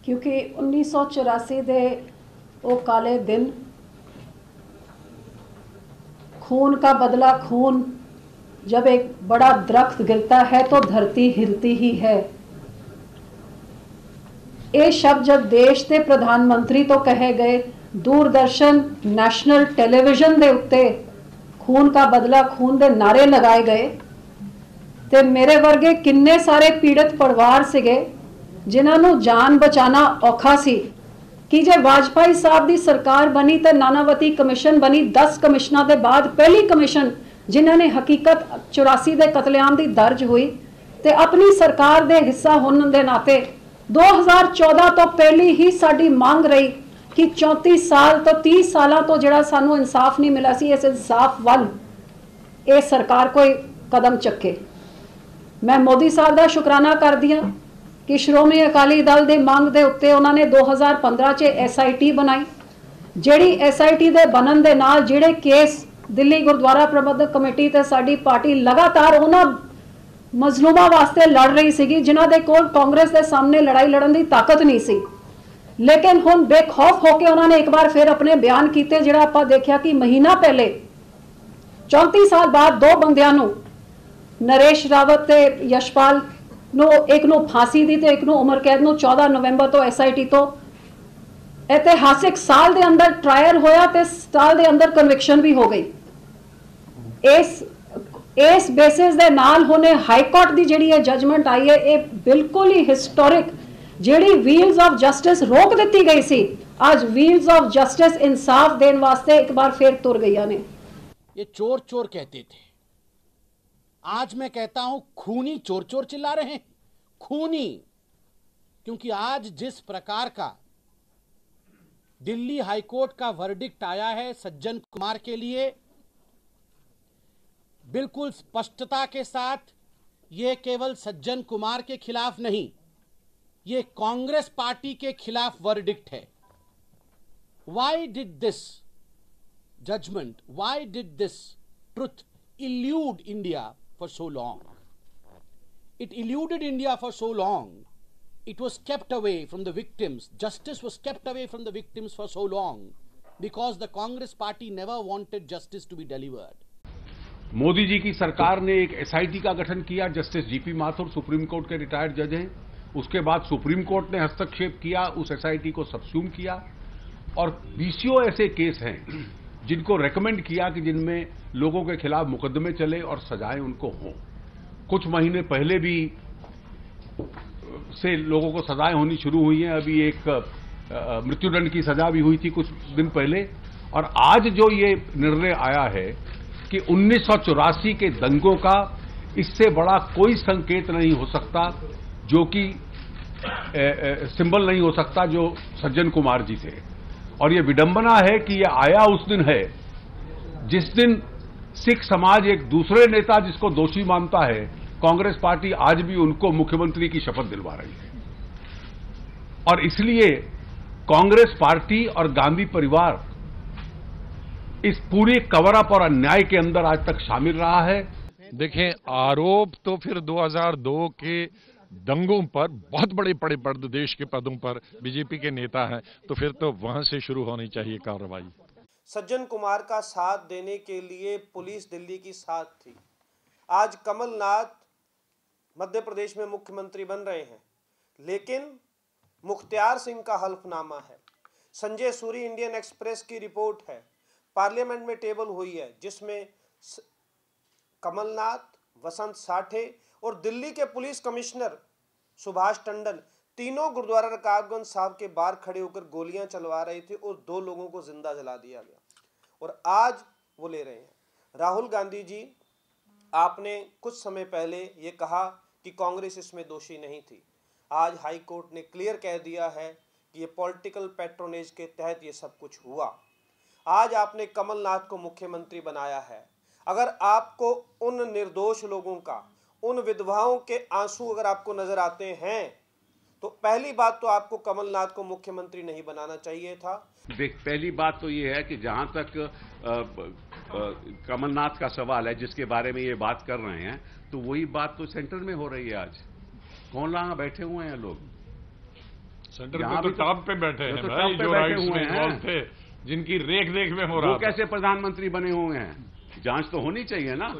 क्योंकि 1984 दे वो काले दिन, खून का बदला खून, जब एक बड़ा दरख्त गिरता है तो धरती हिलती ही है। ये शब्द जब देश के प्रधानमंत्री तो कहे गए, दूरदर्शन नेशनल टेलीविजन दे उत्ते खून का बदला खून दे नारे लगाए गए, ते मेरे वर्गे किन्ने सारे पीड़ित परिवार सिगे जिन्होंने जान बचाना औखा सी कि जे वाजपेयी साहब की सरकार बनी तो नानावती कमिशन बनी। 10 कमिशनों के बाद पहली कमिशन जिन्होंने हकीकत 84 के कतलेआम की दर्ज हुई, तो अपनी सरकार के हिस्सा होने के नाते 2014 तो पहली ही साड़ी मांग रही कि 34 साल तो 30 सालों तो जड़ा सानू इंसाफ नहीं मिला सी, इस इंसाफ वाल ये सरकार कोई कदम चके। मैं मोदी साहब का शुकराना करदी हां कि श्रोमणी अकाली दल के मंग के उत्ते उन्होंने 2015 च SIT बनाई, जिहड़ी SIT के बनन दे नाल जिहड़े केस दिल्ली गुरुद्वारा प्रबंधक कमेटी ते साडी पार्टी लगातार उन्होंने मजलूमां वास्ते लड़ रही सी जिन्हां दे कोल कांग्रेस के सामने लड़ाई लड़न की ताकत नहीं सी। लेकिन हुण बेखौफ होकर उन्होंने एक बार फिर अपने बयान किए, जिहड़ा आपां देखिया कि महीना पहले 34 साल बाद 2 बंदियां नूं, नरेश रावत ते यशपाल नो, एक नो फांसी दी ते एक नो उम्र कैद नो 14 नवंबर तो SIT तो ऐतिहासिक साल के अंदर ट्रायल होया ते साल के अंदर कन्विक्शन भी हो गई। इस बेसिस दे नाल होने हाई कोर्ट की जिहड़ी जजमेंट आई है, ये बिल्कुल ही हिस्टोरिक, जिहड़ी व्हील्स ऑफ जस्टिस रोक दी गई सी, आज व्हील्स ऑफ जस्टिस इंसाफ देने वास्ते एक बार फिर तुर गई ने। ये चोर चोर कहते थे, आज मैं कहता हूं खूनी चोर चोर चिल्ला रहे हैं। खूनी, क्योंकि आज जिस प्रकार का दिल्ली हाईकोर्ट का वर्डिक्ट आया है सज्जन कुमार के लिए, बिल्कुल स्पष्टता के साथ यह केवल सज्जन कुमार के खिलाफ नहीं, यह कांग्रेस पार्टी के खिलाफ वर्डिक्ट है। Why did this judgment, why did this truth elude India for so long? It eluded India for so long. It was kept away from the victims. Justice was kept away from the victims for so long because the Congress party never wanted justice to be delivered. Modi ji की सरकार ने एक SIT का गठन किया। Justice GP Mathur supreme court के retired जज हैं। उसके बाद सुप्रीम कोर्ट ने हस्तक्षेप किया, उस SIT को सबस्यूम किया और 20 ऐसे केस हैं जिनको रेकमेंड किया कि जिनमें लोगों के खिलाफ मुकदमे चले और सजाएं उनको हों। कुछ महीने पहले भी से लोगों को सजाएं होनी शुरू हुई हैं। अभी एक मृत्युदंड की सजा भी हुई थी कुछ दिन पहले। और आज जो ये निर्णय आया है कि 1984 के दंगों का इससे बड़ा कोई संकेत नहीं हो सकता, जो कि सिंबल नहीं हो सकता जो सज्जन कुमार जी थे। और ये विडंबना है कि ये आया उस दिन है जिस दिन सिख समाज एक दूसरे नेता जिसको दोषी मानता है, कांग्रेस पार्टी आज भी उनको मुख्यमंत्री की शपथ दिलवा रही है। और इसलिए कांग्रेस पार्टी और गांधी परिवार इस पूरे कवर अप और अन्याय के अंदर आज तक शामिल रहा है। देखें, आरोप तो फिर 2002 के दंगों पर बहुत बड़े बड़े देश के पदों पर बीजेपी के नेता हैं, तो फिर तो वहां से शुरू होनी चाहिए कार्रवाई। सज्जन कुमार का साथ देने के लिए पुलिस दिल्ली की साथ थी। आज कमलनाथ मध्य प्रदेश में मुख्यमंत्री बन रहे हैं, लेकिन मुख्तियार सिंह का हल्फनामा है। संजय सूरी इंडियन एक्सप्रेस की रिपोर्ट है, पार्लियामेंट में टेबल हुई है, जिसमें कमलनाथ, वसंत साठे और दिल्ली के पुलिस कमिश्नर सुभाष टंडन तीनों गुरुद्वारा रकाबगंज साहब के बाहर खड़े होकर गोलियां चलवा रहे थे और 2 लोगों को जिंदा जला दिया गया। और आज वो ले रहे हैं। राहुल गांधी जी, आपने कुछ समय पहले ये कहा कि कांग्रेस इसमें दोषी नहीं थी। आज हाई कोर्ट ने क्लियर कह दिया है कि ये पॉलिटिकल पैट्रोनेज के तहत ये सब कुछ हुआ। आज आपने कमलनाथ को मुख्यमंत्री बनाया है। अगर आपको उन निर्दोष लोगों का, उन विधवाओं के आंसू अगर आपको नजर आते हैं, तो पहली बात तो आपको कमलनाथ को मुख्यमंत्री नहीं बनाना चाहिए था। पहली बात तो ये है कि जहां तक कमलनाथ का सवाल है, जिसके बारे में ये बात कर रहे हैं, तो वही बात तो सेंटर में हो रही है। आज कौन वहां बैठे हुए हैं लोग? सेंटर पे तो टॉप पे बैठे हैं भाई, जो राइट्स में इन्वॉल्व थे, जिनकी रेख देख में हो रहा वो कैसे प्रधानमंत्री बने हुए हैं? जांच तो होनी चाहिए ना।